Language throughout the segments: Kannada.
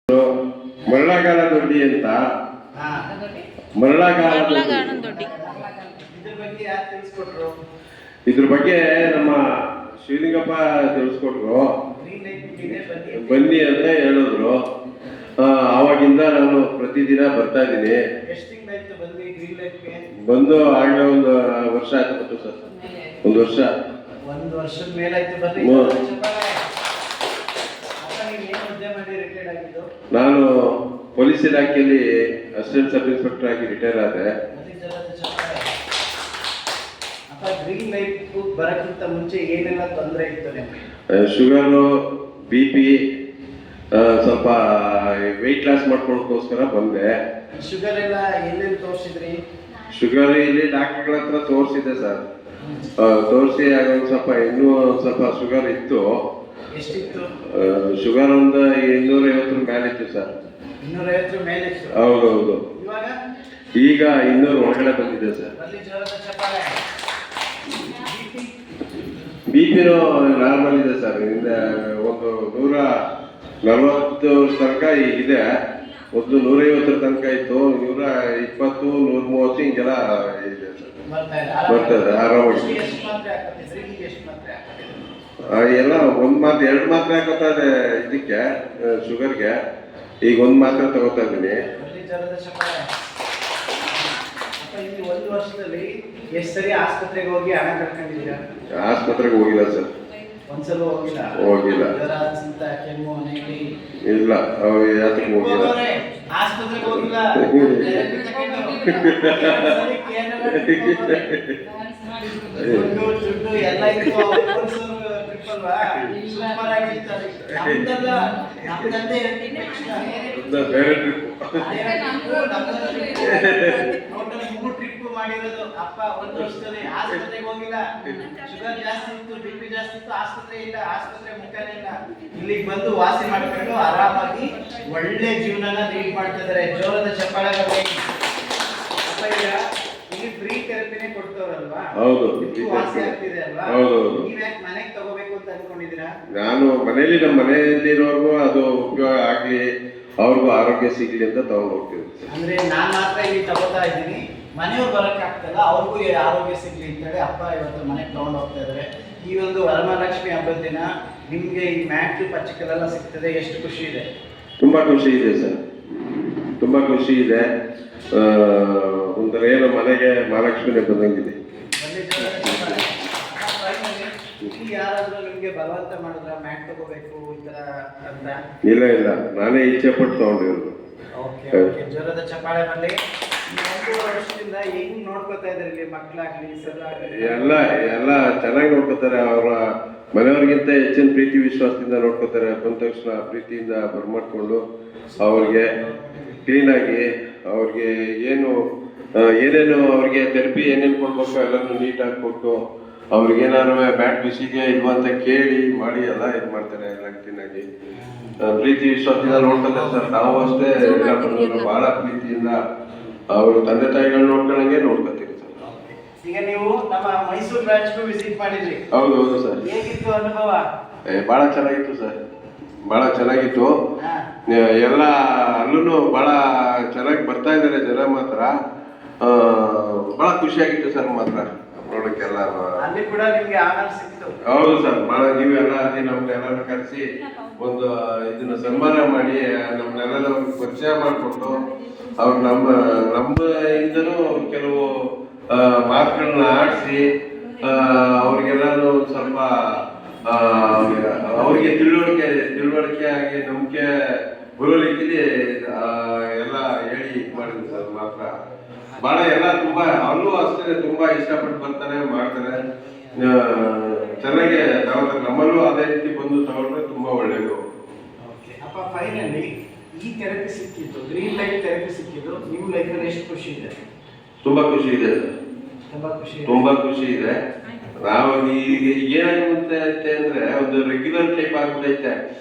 ಮರಳಗಾಲ ದೊಡ್ಡಿ ಅಂತ ಮರಳಗಾಲ ದೊಡ್ಡಿ ಇದ್ರ ಬಗ್ಗೆ ನಮ್ಮ ಶಿವಲಿಂಗಪ್ಪ ತಿಳಿಸ್ಕೊಟ್ರು. ಬನ್ನಿ ಅಂತ ಹೇಳಿದ್ರು. ಆವಾಗಿಂದ ನಾನು ಪ್ರತಿದಿನ ಬರ್ತಾ ಇದ್ದೀನಿ. ಬಂದು ಆಗಲೇ ಒಂದು ವರ್ಷ ಆಯ್ತು ಸರ್. ಒಂದು ವರ್ಷದ ಮೇಲಾಯ್ತು. ನಾನು ಪೊಲೀಸ್ ಇಲಾಖೆಯಲ್ಲಿ ಅಸಿಸ್ಟೆಂಟ್ ಸಬ್ ಇನ್ಸ್ಪೆಕ್ಟರ್ ಆಗಿ ರಿಟೈರ್ ಆದೆ. ಗ್ರೀನ್ ಲೈಟ್ ಬರಕ್ಕಿಂತ ಮುಂಚೆ ಏನೆಲ್ಲ ತೊಂದರೆ ಇತ್ತು ನಿಮಗೆ? ಶುಗರು, BP, ಸ್ವಲ್ಪ ವೆಯ್ಟ್ ಲಾಸ್ ಮಾಡ್ಕೊಳ್ಳೋಕ್ಕೋಸ್ಕರ ಬಂದೆ. ಶುಗರ್ ಎಲ್ಲ ಎಲ್ಲೆಲ್ಲಿ ತೋರಿಸಿದ್ರಿ? ಶುಗರ್ ಇಲ್ಲಿ ಡಾಕ್ಟರ್ಗಳ ಹತ್ರ ತೋರಿಸಿದೆ ಸರ್. ತೋರಿಸಿ ಆಗ ಸ್ವಲ್ಪ ಇನ್ನೂ ಸ್ವಲ್ಪ ಶುಗರ್ ಇತ್ತು. ಎಷ್ಟಿತ್ತು ಶುಗರ್? ಒಂದು 250 ಮೇಲೆ ಇತ್ತು ಸರ್. 250 ಮೇಲೆ ಇತ್ತು? ಹೌದೌದು. ಈಗ 200 ಒಳಗಡೆ ಬಂದಿದೆ ಸರ್. BP ನಾರ್ಮಲ್ ಇದೆ ಸರ್. ಒಂದು 140 ತನಕ ಇದೆ. ಒಂದು 150 ತನಕ ಇತ್ತು. 120, 130 ಹಿಂಗೆಲ್ಲ ಇದೆ ಸರ್. ಬರ್ತದೆ ಆರಾಮಾಗಿ. ಎಲ್ಲ ಒಂದ್ ಮಾತ್ರ 2 ಮಾತ್ರೆ ಹಾಕೋತಾ ಇದೆ ಇದಕ್ಕೆ, ಶುಗರ್ಗೆ. ಈಗ 1 ಮಾತ್ರೆ ತಗೋತಾ ಇದ್ದೀನಿ. ಒಂದು ವರ್ಷದಲ್ಲಿ ಎಷ್ಟು ಸರಿ ಆಸ್ಪತ್ರೆಗೆ ಹೋಗಿ ಹಣ ಕಟ್ಕೊಂಡಿದ್ದೀರಾ? ಆಸ್ಪತ್ರೆಗೆ ಹೋಗಿಲ್ಲ ಸರ್. ಒಂದ್ಸಲ ಹೋಗಿಲ್ಲ. ಕೆಮ್ಮು, ನೆಗಡಿ ಇಲ್ಲ, ಯಾತಕ್ಕೆ ಹೋಗಿಲ್ಲ. ಆಸ್ಪತ್ರೆಗೆ ಹೋಗಿಲ್ಲ. ದುಡ್ಡು ಎಲ್ಲ ಇತ್ತು. ಸೂಪರ್ ಆಗಿರ್ತಾರೆ. ಟ್ರಿಪ್ ಮಾಡಿರೋದು ಅಪ್ಪ. ಒಂದು ವರ್ಷದಲ್ಲಿ ಆಸ್ಪತ್ರೆಗೆ ಹೋಗಿಲ್ಲ. ಶುಗರ್ ಜಾಸ್ತಿ ಇತ್ತು, BP ಜಾಸ್ತಿ ಇತ್ತು. ಆಸ್ಪತ್ರೆ ಇಲ್ಲ, ಆಸ್ಪತ್ರೆ ಮುಖನೇ ಇಲ್ಲ. ಇಲ್ಲಿಗೆ ಬಂದು ವಾಸಿ ಮಾಡ್ಕೊಂಡು ಆರಾಮಾಗಿ ಒಳ್ಳೆ ಜೀವನನ ಲೀಡ್ ಮಾಡ್ತಾ ಇದಾರೆ. ಜೋರದ ಚಪ್ಪಾಳೆ ಅಪ್ಪ. ಈಗ ಇಲ್ಲಿ ಫ್ರೀ ಥೆರಪಿನೇ ಕೊಡ್ತವ್ರಲ್ವಾ? ಹೌದು. ವಾಸಿ ಆಗ್ತಿದೆ ಅಲ್ವಾ? ಹೌದು. ನೀವ್ಯಾಕೆ ಮನೆಗೆ ತಗೋಬೇಕು ಅಂತ ಅನ್ಕೊಂಡಿದ್ದೀರಾ? ನಾನು ಮನೆಯಲ್ಲಿ, ನಮ್ಮ ಮನೆಯಲ್ಲಿರೋರ್ಗು ಅದು ಉಪಯೋಗ ಆಗ್ಲಿ, ಅವ್ರಿಗೂ ಆರೋಗ್ಯ ಸಿಗ್ಲಿ ಅಂತ ತಗೊಂಡು ಹೋಗ್ತೀವಿ. ಅಂದ್ರೆ ನಾನ್ ಮಾತ್ರ ಇಲ್ಲಿ ತಗೋತಾ ಇದ್ದೀನಿ, ಮನೆಯವ್ರು ಬರಕ್ ಆಗ್ತಲ್ಲ, ಅವ್ರಿಗೂ ಆರೋಗ್ಯ ಸಿಗ್ಲಿ ಅಂತೇಳಿ ಅಪ್ಪ ಇವತ್ತು ಮನೆಗೆ ತಗೊಂಡು ಹೋಗ್ತಾ ಇದಾರೆ. ಈ ಒಂದು ವರಮಹಾಲಕ್ಷ್ಮಿ ಹಬ್ಬದ ದಿನ ನಿಮ್ಗೆ ಈ ಮ್ಯಾಟ್ ಪಚ್ಚಿಕಲೆಲ್ಲ ಸಿಗ್ತದೆ. ಎಷ್ಟು ಖುಷಿ ಇದೆ? ತುಂಬಾ ಖುಷಿ ಇದೆ ಸರ್. ತುಂಬಾ ಖುಷಿ ಇದೆ. ಒಂಥರ ಏನೋ ಮನೆಗೆ ಮಹಾಲಕ್ಷ್ಮಿನೇ ಬಂದಂಗಿದೆ. ಯಾರಾದ್ರೂ ನಿಮ್ಗೆ ಬಲವಂತ ಮಾಡಿದ್ರ ಮ್ಯಾಟ್ ತಗೋಬೇಕು ಈ ತರ ಅಂತ? ಇಲ್ಲ, ನಾನೇ ಇಚ್ಛೆ ಪಟ್ಟು ತಗೊಂಡಿರೋದು. ಜ್ವರದ ಚಪ್ಪಾಳೆ ಬರಲಿ. 1 ವರ್ಷದಿಂದ ಹೆಂಗ್ ನೋಡ್ಕೊತಾ ಇದ್ರಿ ಇಲ್ಲಿ? ಮಕ್ಕಳಾಗ್ಲಿ, ಎಲ್ಲ ಚೆನ್ನಾಗಿ ನೋಡ್ಕೋತಾರೆ. ಅವರ ಮನೆಯವ್ರಿಗಿಂತ ಹೆಚ್ಚಿನ ಪ್ರೀತಿ ವಿಶ್ವಾಸದಿಂದ ನೋಡ್ಕೋತಾರೆ. ಬಂದ ತಕ್ಷಣ ಪ್ರೀತಿಯಿಂದ ಬರ್ಮಾಡ್ಕೊಂಡು ಅವ್ರಿಗೆ ಕ್ಲೀನಾಗಿ, ಅವ್ರಿಗೆ ಏನೇನು ಅವ್ರಿಗೆ ಥೆರಪಿ ಏನೇನು ಕೊಡ್ಬೇಕು ಎಲ್ಲನೂ ನೀಟಾಗಿ ಕೊಟ್ಟು, ಅವ್ರಿಗೇನಾದ್ರು ಬ್ಯಾಟ್ ಬಿಸಿಗೆ ಇಲ್ವಾ ಅಂತ ಕೇಳಿ ಮಾಡಿ ಎಲ್ಲ ಇದು ಮಾಡ್ತಾರೆ. ಎಲ್ಲ ಕ್ಲೀನಾಗಿ ಪ್ರೀತಿ ವಿಶ್ವಾಸದಿಂದ ನೋಡ್ಕೊತಾರೆ ಸರ್. ನಾವು ಅಷ್ಟೇ ಬಹಳ ಪ್ರೀತಿಯಿಂದ ಅವರು ತಂದೆ ತಾಯಿಗಳು ನೋಡ್ಕೊಂಡಂಗೆ ನೋಡ್ಕೊತೀವಿ ಸರ್. ಈಗ ನೀವು ನಮ್ಮ ಮೈಸೂರು ಬ್ರಾಂಚ್ಗೂ ವಿಸಿಟ್ ಮಾಡಿದ್ರಿ? ಹೌದು ಸರ್. ಹೇಗಿತ್ತು ಅನುಭವ? ಬಹಳ ಚೆನ್ನಾಗಿತ್ತು ಸರ್. ಬಹಳ ಚೆನ್ನಾಗಿತ್ತು. ಎಲ್ಲ ಅಲ್ಲೂ ಬಹಳ ಚೆನ್ನಾಗಿ ಬರ್ತಾ ಇದ್ದಾರೆ ಜನ ಮಾತ್ರ. ಬಹಳ ಖುಷಿಯಾಗಿತ್ತು ಸರ್ ಮಾತ್ರ ನೋಡಕ್ಕೆಲ್ಲ. ಅಲ್ಲಿ ಕೂಡ ನಿಮ್ಗೆ ಆನಂದ ಸಿಕ್ತು? ಹೌದು ಸರ್. ನೀವೆಲ್ಲ ನಮ್ಗೆಲ್ಲರೂ ಕರೆಸಿ ಒಂದು ಇದನ್ನ ಸನ್ಮಾನ ಮಾಡಿ ನಮ್ನೆಲ್ಲ ಪರಿಚಯ ಮಾಡಿಕೊಟ್ಟು, ಅವ್ರು ನಮ್ಮಿಂದನೂ ಕೆಲವು ಮಾತುಗಳನ್ನ ಆಡಿಸಿ ಅವ್ರಿಗೆಲ್ಲಾನು ಸ್ವಲ್ಪ ಅವ್ರಿಗೆ ತಿಳುವಳಿಕೆ ಆಗಿ ನಂಬಿಕೆ ಬರೋ ರೀತಿಲಿ ಎಲ್ಲ ಹೇಳಿ ಇದು ಮಾಡಿದ್ರು ಸರ್ ಮಾತ್ರ. ಬಹಳ ಎಲ್ಲ ತುಂಬಾ, ಅಲ್ಲೂ ಅಷ್ಟೇ ತುಂಬಾ ಇಷ್ಟಪಟ್ಟು ಬರ್ತಾರೆ, ಮಾಡ್ತಾರೆ. ಚೆನ್ನಾಗಿ ತಗೋತಾರೆ. ನಮ್ಮಲ್ಲೂ ಅದೇ ರೀತಿ ಬಂದು ತಗೊಂಡ್ರೆ ತುಂಬಾ ಒಳ್ಳೇದು. ಅಪ್ಪ, ಫೈನಲಿ ಈ ಥೆರಪಿ ಸಿಕ್ಕಿದ್ದು, ಗ್ರೀನ್ ಲೈಟ್ ಥೆರಪಿ ಸಿಕ್ಕಿದ್ದು ನಿಮ್ಮ ಲೈಫಲ್ಲಿ ಎಷ್ಟು ಖುಷಿ ಇದೆ? ತುಂಬಾ ಖುಷಿ ಇದೆ ಸರ್. ತುಂಬಾ ಖುಷಿ ಇದೆ. ನಾವು ಈಗ ಏನಾಗುತ್ತೆ ಅಂದ್ರೆ ಒಂದು ರೆಗ್ಯುಲರ್ ಟೈಪ್ ಆಗ್ಬಿಟ್ಟೈತೆ.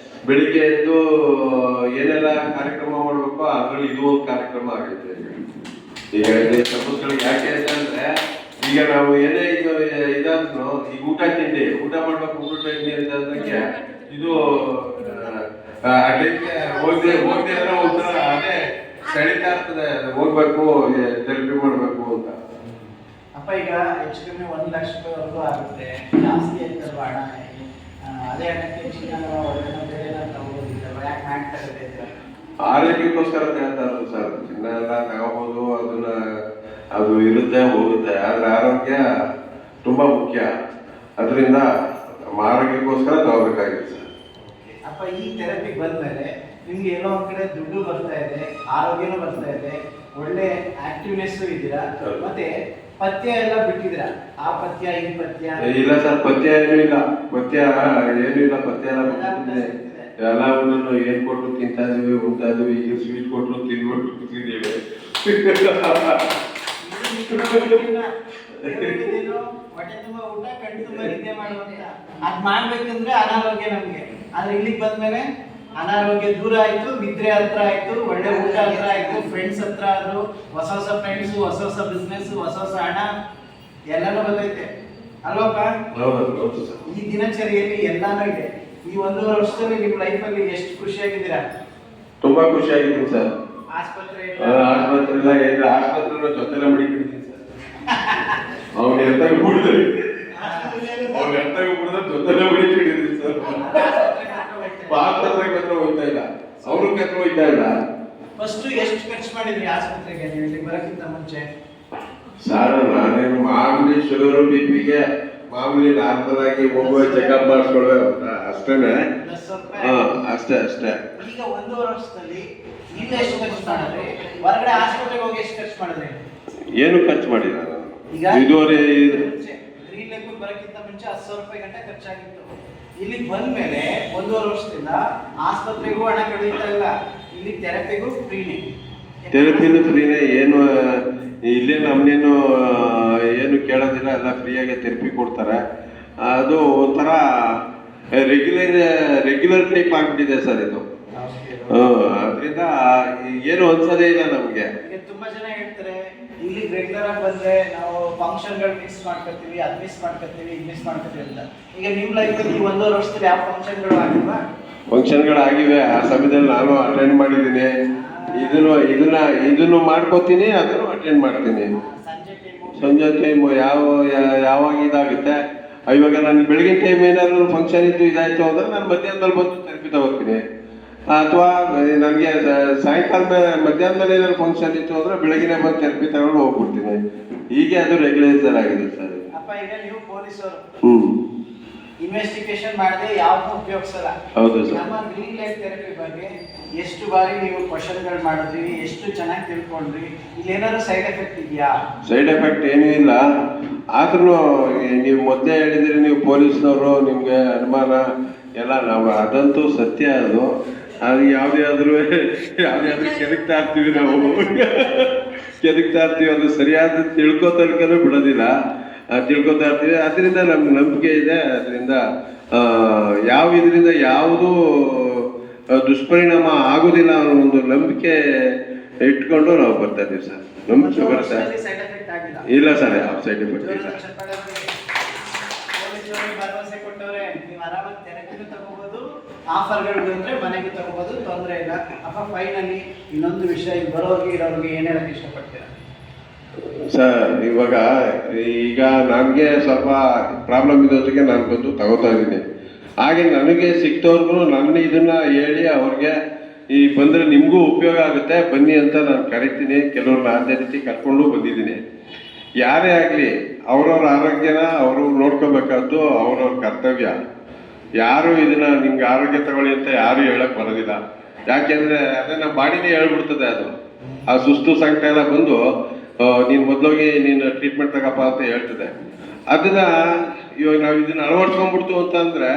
ಬೆಳಿಗ್ಗೆ ಎದ್ದು ಏನೆಲ್ಲ ಕಾರ್ಯಕ್ರಮ ಮಾಡ್ಬೇಕು ಅದ್ರಲ್ಲಿ ಇದು ಒಂದು ಕಾರ್ಯಕ್ರಮ ಆಗೈತೆ. ಈಗ ಯಾಕೆ ಅಂದ್ರೆ ಈಗ ನಾವು ಏನೇ ಇದಾದ್ರು ಈಗ ಊಟ ಮಾಡ್ಬೇಕು, ಊಟ ತಿಂಡಿ ಅಂತಂದ್ರೆ ಇದು ಆ ಟೈಮ್ಗೆ ಹೋಗಿ ಹೋಗದೆ ಅಂದ್ರೆ ಒಂಥರ ಅದೇ ಸೆಳಿತಾ ಇರ್ತದೆ, ಹೋಗ್ಬೇಕು ಥೆರಪಿ ಮಾಡ್ಬೇಕು ಅಂತ. ಅಪ್ಪ ಈಗ ಹೆಚ್ಚು ಕಮ್ಮಿ 1 ಲಕ್ಷ ರೂಪಾಯಿವರೆಗೂ ಆಗುತ್ತೆ, ಜಾಸ್ತಿ ಆಯ್ತಲ್ವ ಹಣ? ಅದೇ ಹಣಕ್ಕೆ ಚಿನ್ನ ಒಳ್ಳೆ ಬೇರೆ ತಗೋದಿಲ್ಲ, ಯಾಕೆ ಮಾಡ್ತಾ ಇದ್ದೀರಾ? ಆರೋಗ್ಯಕ್ಕೋಸ್ಕರ ಹೇಳ್ತಾ ಇರೋದು ಸರ್. ಚಿನ್ನ ಎಲ್ಲ ತಗೋಬಹುದು, ಅದನ್ನ ಅದು ಇರುತ್ತೆ ಹೋಗುತ್ತೆ, ಆದ್ರೆ ಆರೋಗ್ಯ ತುಂಬಾ ಮುಖ್ಯ. ಅದರಿಂದ ನಮ್ಮ ಆರೋಗ್ಯಕ್ಕೋಸ್ಕರ ತಗೋಬೇಕಾಗಿದೆ ಸರ್. ಅಪ್ಪ ಈ ಥೆರಪಿಗೆ ಬಂದ್ಮೇಲೆ ನಿಮ್ಗೆ ಎಲ್ಲೋ ಒಂದ್ ಕಡೆ ದುಡ್ಡು ಬರ್ತಾ ಇದೆ, ಆರೋಗ್ಯನೂ ಬರ್ತಾ ಇದೆ, ಒಳ್ಳೆ ಆಕ್ಟಿವ್ನೆಸ್ ಇದ್ದೀರಾ, ಮತ್ತೆ ಪಥ್ಯ ಎಲ್ಲ ಬಿಟ್ಟಿದ್ದೀರಾ. ಆ ಪಥ್ಯ ಈ ಪಥ್ಯ ಇಲ್ಲ ಸರ್, ಪಥ್ಯ ಏನೂ ಇಲ್ಲ, ಪಥ್ಯ ಏನೂ ಇಲ್ಲ, ಪಥ್ಯ ಎಲ್ಲ ಬಿಟ್ಟಿದ್ದೀನಿ. ಎಲ್ಲವನ್ನು ಏನ್ ಕೊಟ್ಟು ತಿಂತಾ ಇದೀವಿ, ಉಂತಾ ಇದೀವಿ. ಈಗ ಸ್ವೀಟ್ ಕೊಟ್ಟರು ತಿನ್ಬಿಟ್ಟು ಕೂತಿದ್ದೀವಿ. ಹೊಟ್ಟೆ ತುಂಬಾ ಊಟ, ಕಣ್ಣು ತುಂಬಾ ನಿದ್ದೆ ಮಾಡುವಂತ ಅದ್ ಮಾಡ್ಬೇಕಂದ್ರೆ ಅನಾರೋಗ್ಯ ನಮ್ಗೆ. ಆದ್ರೆ ಇಲ್ಲಿಗೆ ಬಂದ್ಮೇಲೆ ಅನಾರೋಗ್ಯ ದೂರ ಆಯ್ತು, ನಿದ್ರೆ ಹತ್ರ ಆಯ್ತು, ಒಳ್ಳೆ ಊಟ ಹತ್ರ ಆಯ್ತು, ಫ್ರೆಂಡ್ಸ್ ಹತ್ರ ಆದ್ರು, ಹೊಸ ಹೊಸ ಫ್ರೆಂಡ್ಸ್, ಹೊಸ ಹೊಸ ಬಿಸ್ನೆಸ್, ಹೊಸ ಹೊಸ ಹಣ ಎಲ್ಲಾನು ಬಂದೈತೆ ಅಲ್ವಪ್ಪ? ಈ ದಿನಚರಿಯಲ್ಲಿ ಎಲ್ಲಾನು ಇದೆ. ಈ 1.5 ವರ್ಷದಲ್ಲಿ ನಿಮ್ ಲೈಫಲ್ಲಿ ಎಷ್ಟು ಖುಷಿಯಾಗಿದ್ದೀರಾ? ತುಂಬಾ ಖುಷಿಯಾಗಿದ್ದೀನಿ ಸರ್. ಆಸ್ಪತ್ರೆ ಜೊತೆಲ್ಲ ಮಡಿಕೊಂಡಿದ್ದೀನಿ ಸರ್. ಅವ್ನು ಎಂತಾಗ ಬಿಡ್ತಾರೆ, ಅವ್ನು ಎಂತಾಗ ಬಿಡ್ದ ಜೊತೆಲ್ಲ ಮಡಿಕೊಂಡಿದ್ದೀನಿ ಸರ್. ಆಸ್ಪತ್ರೆಗೆ ಹತ್ರ ಹೋಗ್ತಾ ಇಲ್ಲ, ಅವ್ರಿಗೆ ಹತ್ರ ಹೋಗ್ತಾ ಇಲ್ಲ. ಫಸ್ಟ್ ಎಷ್ಟು ಖರ್ಚು ಮಾಡಿದ್ರಿ ಆಸ್ಪತ್ರೆಗೆ ನೀವು ಇಲ್ಲಿ ಬರೋಕ್ಕಿಂತ ಮುಂಚೆ? ಸರ್ ನಾನೇನು ಮಾಮೂಲಿ ಶುಗರು BP-ಗೆ ಮಾಮೂಲಿ ನಾರ್ಮಲ್ ಆಗಿ ಹೋಗುವ ಚೆಕಪ್ ಮಾಡಿಸ್ಕೊಳ್ವೆ ಅಷ್ಟೇನೆ. ಅಷ್ಟೇ. ಈಗ 1.5 ವರ್ಷದಲ್ಲಿ ನೀವು ಎಷ್ಟು ಖರ್ಚು ಮಾಡಿದ್ರಿ? ಹೊರಗಡೆ ಆಸ್ಪತ್ರೆಗೆ ಹೋಗಿ ಎಷ್ಟು ಖರ್ಚು ಮಾಡಿದ್ರಿ? ಏನು ಖರ್ಚು ಮಾಡಿಲ್ಲ ನಾನು. ಈಗ ಇದುವರೆ 3 ಲಕ್ಷ ಬರೋಕ್ಕಿಂತ ಮುಂಚೆ 10,000 ರೂಪಾಯಿ ಗಂಟೆ ಖರ್ಚಾಗಿತ್ತು. ಇಲ್ಲಿಗೆ ಬಂದ್ಮೇಲೆ 1.5 ವರ್ಷದಿಂದ ಆಸ್ಪತ್ರೆಗೂ ಹಣ ಕಳೀತಾ ಇಲ್ಲ, ಇಲ್ಲಿ ಥೆರಪಿಗೂ ಫ್ರೀನೇ. ಥೆರಪಿನೂ ಫ್ರೀನೇ, ಏನು ಇಲ್ಲೇ ನಮ್ಮನೇನು ಏನು ಕೇಳೋದಿಲ್ಲ, ಎಲ್ಲ ಫ್ರೀಯಾಗಿ ಥೆರಪಿ ಕೊಡ್ತಾರೆ. ಅದು ಒಂಥರ ರೆಗ್ಯುಲರ್ ಟೈಪ್ ಆಗ್ಬಿಟ್ಟಿದೆ ಸರ್ ಇದು. ಅದರಿಂದ ಏನು ಅನ್ಸೋದೇ ಇಲ್ಲ ನಮಗೆ. ತುಂಬಾ ಜನ ಹೇಳ್ತಾರೆ ಇಲ್ಲಿ ರೆಗ್ಯುಲರ್ ಆಗಿ ಬಂದ್ರೆ ನಾವು ಫಂಕ್ಷನ್ಗಳು ಮಿಸ್ ಮಾಡ್ಕೊತೀವಿ, ಅದ್ ಮಿಸ್ ಮಾಡ್ಕೊತೀವಿ, ಇದ್ ಮಿಸ್ ಮಾಡ್ಕೊತೀವಿ ಅಂತ. ಈಗ ನಿಮ್ ಲೈಫಲ್ಲಿ 1.5 ವರ್ಷದಲ್ಲಿ ಯಾವ ಫಂಕ್ಷನ್ಗಳು ಆಗಿಲ್ವಾ? ಫಂಕ್ಷನ್ಗಳು ಆಗಿವೆ. ಆ ಸಮಯದಲ್ಲಿ ನಾನು ಅಟೆಂಡ್ ಮಾಡಿದ್ದೀನಿ. ಇದನ್ನು ಮಾಡ್ಕೋತೀನಿ, ಅದನ್ನು ಅಟೆಂಡ್ ಮಾಡ್ತೀನಿ. ಸಂಜೆ ಟೈಮು ಯಾವಾಗ ಇದಾಗುತ್ತೆ. ಇವಾಗ ನಾನು ಬೆಳಗಿನ ಟೈಮ್ ಏನಾದ್ರು ಫಂಕ್ಷನ್ ಇದ್ದು ಇದಾಯ್ತು ಅಂದ್ರೆ ನಾನು ಮಧ್ಯಾಹ್ನದಲ್ಲಿ ಬಂದು ಥೆರಪಿ ತಗೋತೀನಿ. ಅಥವಾ ನನಗೆ ಸಾಯಂಕಾಲ ಮಧ್ಯಾಹ್ನದಲ್ಲಿ ಏನಾದ್ರು ಫಂಕ್ಷನ್ ಇತ್ತು ಅಂದ್ರೆ ಬೆಳಗಿನ ಬಂದು ಥೆರಪಿ ತಗೊಂಡು ಹೋಗ್ಬಿಡ್ತೀನಿ. ಹೀಗೆ ಅದು ರೆಗ್ಯುಲೈಸರ್ ಆಗಿದೆ ಸರ್. ಅಪ್ಪ ಈಗ ನೀವು ಪೊಲೀಸರು ಇನ್ವೆಸ್ಟಿಗೇಷನ್ ಮಾಡದೆ ಯಾವ್ದು ಉಪಯೋಗಿಸಲ್ಲ. ಹೌದು ಸರ್. ನಮ್ಮ ಗ್ರೀನ್ ಲೈಫ್ ಥೆರಪಿ ಬಗ್ಗೆ ಎಷ್ಟು ಬಾರಿ ನೀವು ಕ್ವಶನ್ಗಳು ಮಾಡಿದ್ರಿ, ಎಷ್ಟು ಚೆನ್ನಾಗಿ ತಿಳ್ಕೊಂಡ್ರಿ? ಇಲ್ಲಿ ಏನಾದ್ರು ಸೈಡ್ ಎಫೆಕ್ಟ್ ಇದೆಯಾ? ಸೈಡ್ ಎಫೆಕ್ಟ್ ಏನೂ ಇಲ್ಲ. ಆದ್ರೂ ನೀವು ಮೊದಲೇ ಹೇಳಿದ್ರಿ, ನೀವು ಪೊಲೀಸ್ನವರು, ನಿಮ್ಗೆ ಅನುಮಾನ ಎಲ್ಲ. ನಾವು ಅದಂತೂ ಸತ್ಯ. ಅದು ಯಾವ್ದಾದ್ರೂ ಕೆದಕ್ತಾ ಇರ್ತೀವಿ, ನಾವು ಕೆದಕ್ತಾ ಇರ್ತೀವಿ. ಅದು ಸರಿಯಾದ ತಿಳ್ಕೊತನೂ ಬಿಡೋದಿಲ್ಲ, ತಿಳ್ಕೊತಾ ಇರ್ತೀವಿ. ಅದರಿಂದ ನಮ್ಗೆ ನಂಬಿಕೆ ಇದೆ. ಅದರಿಂದ ಇದರಿಂದ ಯಾವುದೂ ದುಷ್ಪರಿಣಾಮ ಆಗೋದಿಲ್ಲ ಅನ್ನೋ ಒಂದು ನಂಬಿಕೆ ಇಟ್ಕೊಂಡು ನಾವು ಬರ್ತಾ ಇದೀವಿ ಸರ್. ನಂಬಿಕೆ ಬರುತ್ತೆ. ಇಲ್ಲ ಸರ್, ಯಾವ ಸೈಡ್ ಎಫೆಕ್ಟ್ ಇಲ್ಲ. ಭರವಸೆ ಕೊಟ್ಟವ್ರೆ, ನೀವು ಆರಾಮಾಗಿ ಥೆರಪಿನೂ ತಗೋಬಹುದು, ಆಫರ್ಗಳು ಬಂದ್ರೆ ಮನೆಗೆ ತಗೋಬಹುದು, ತೊಂದರೆ ಇಲ್ಲ. ಅಪ್ಪ ಫೈನಲಿ ಇನ್ನೊಂದು ವಿಷಯ, ಇಲ್ಲಿ ಬರೋರಿಗೆ ಇರೋರಿಗೆ ಏನ್ ಹೇಳಕ್ ಇಷ್ಟಪಡ್ತೀರಾ? ಸರ್ ಈಗ ನನಗೆ ಸ್ವಲ್ಪ ಪ್ರಾಬ್ಲಮ್ ಇದ್ದೊತ್ತಿಗೆ ನಾನು ಬಂದು ತಗೋತಾ ಇದ್ದೀನಿ. ಹಾಗೆ ನನಗೆ ಸಿಕ್ತವ್ರಿಗೂ ನನ್ನ ಇದನ್ನ ಹೇಳಿ ಅವ್ರಿಗೆ ಬಂದರೆ ನಿಮಗೂ ಉಪಯೋಗ ಆಗುತ್ತೆ, ಬನ್ನಿ ಅಂತ ನಾನು ಕರಿತೀನಿ. ಕೆಲವ್ರನ್ನ ಅದೇ ರೀತಿ ಕರ್ಕೊಂಡು ಬಂದಿದ್ದೀನಿ. ಯಾರೇ ಆಗಲಿ ಅವ್ರವ್ರ ಆರೋಗ್ಯನ ಅವರು ನೋಡ್ಕೋಬೇಕಾದ್ದು ಅವ್ರವ್ರ ಕರ್ತವ್ಯ. ಯಾರು ಇದನ್ನ ನಿಮ್ಗೆ ಆರೋಗ್ಯ ತಗೊಳ್ಳಿ ಅಂತ ಯಾರು ಹೇಳಕ್ ಬರೋದಿಲ್ಲ. ಯಾಕೆಂದ್ರೆ ಅದನ್ನ ಬಾಡಿನೇ ಹೇಳ್ಬಿಡ್ತದೆ. ಅದು ಆ ಸುಸ್ತು ಸಂಕಟ ಎಲ್ಲ ಬಂದು ನೀನು ಮೊದಲೋಗಿ ನೀನು ಟ್ರೀಟ್ಮೆಂಟ್ ತಗಪ್ಪ ಅಂತ ಹೇಳ್ತದೆ. ಅದನ್ನ ಇವಾಗ ನಾವು ಇದನ್ನ ಅಳವಡಿಸ್ಕೊಂಡ್ಬಿಡ್ತು ಅಂತಂದ್ರೆ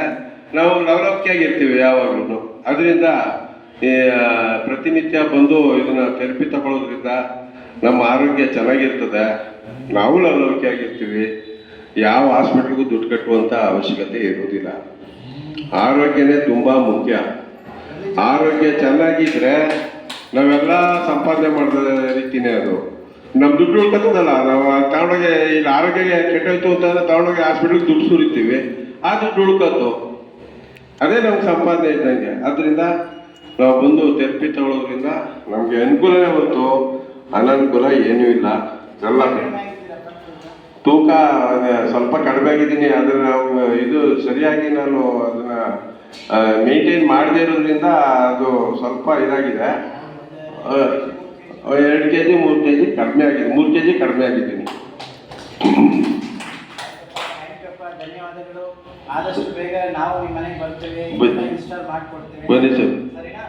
ನಾವು ಲವಲವಿಕೆಯಾಗಿರ್ತೀವಿ ಯಾವಾಗ್ಲೂ. ಅದರಿಂದ ಪ್ರತಿನಿತ್ಯ ಬಂದು ಇದನ್ನ ಥೆರಪಿ ತಗೊಳ್ಳೋದ್ರಿಂದ ನಮ್ಮ ಆರೋಗ್ಯ ಚೆನ್ನಾಗಿರ್ತದೆ, ನಾವು ಲವಲವಿಕೆಯಾಗಿರ್ತೀವಿ. ಯಾವ ಹಾಸ್ಪಿಟ್ಲಿಗೂ ದುಡ್ಡು ಕಟ್ಟುವಂಥ ಅವಶ್ಯಕತೆ ಇರೋದಿಲ್ಲ. ಆರೋಗ್ಯನೇ ತುಂಬ ಮುಖ್ಯ. ಆರೋಗ್ಯ ಚೆನ್ನಾಗಿದ್ರೆ ನಾವೆಲ್ಲ ಸಂಪಾದನೆ ಮಾಡಿದ ರೀತಿನೇ ಅದು. ನಮ್ಮ ದುಡ್ಡು ಉಳ್ಕೊತದಲ್ಲ, ನಾವು ತಗೊಂಡೋಗಿ ಇಲ್ಲಿ ಆರೋಗ್ಯ ಕೆಟ್ಟೋಯ್ತು ಅಂತಂದ್ರೆ ತಗೊಂಡೋಗಿ ಹಾಸ್ಪಿಟ್ಲಿಗೆ ದುಡ್ಡು ಸುರಿತೀವಿ, ಆ ದುಡ್ಡು ಉಳ್ಕೊತು. ಅದೇ ನಮ್ಗೆ ಸಂಪಾದನೆ ಇದ್ದಂಗೆ. ಅದರಿಂದ ನಾವು ಬಂದು ಥೆರಪಿ ತಗೊಳ್ಳೋದ್ರಿಂದ ನಮಗೆ ಅನುಕೂಲನೇ ಹೊರತು ಅನನುಕೂಲ ಏನೂ ಇಲ್ಲ. ಎಲ್ಲ ಕಡಿಮೆ ಆಗಿದ್ದೀರಪ್ಪ ತೂಕ? ತೂಕ ಸ್ವಲ್ಪ ಕಡಿಮೆ ಆಗಿದ್ದೀನಿ. ಅದನ್ನ ನಾವು ಇದು ಸರಿಯಾಗಿ ನಾನು ಅದನ್ನ ಮೇಂಟೈನ್ ಮಾಡದೇ ಇರೋದ್ರಿಂದ ಅದು ಸ್ವಲ್ಪ ಇದಾಗಿದೆ. 2 kg 3 kg ಕಡಿಮೆ ಆಗಿದೆ. 3 kg ಕಡಿಮೆ ಆಗಿದ್ದೀನಿ. ಥ್ಯಾಂಕ್ಯಪ್ಪ, ಧನ್ಯವಾದಗಳು. ಆದಷ್ಟು ಬೇಗ ನಾವು ನಿಮ್ಮ ಮನೆಗೆ ಬರ್ತೇವೆ, ಬನ್ನಿ. ಇನ್ಸ್ಟಾಲ್ ಮಾಡ್ಕೊಡ್ತೇವೆ. ಬನ್ನಿ ಸರ್. ಸರಿನಾ?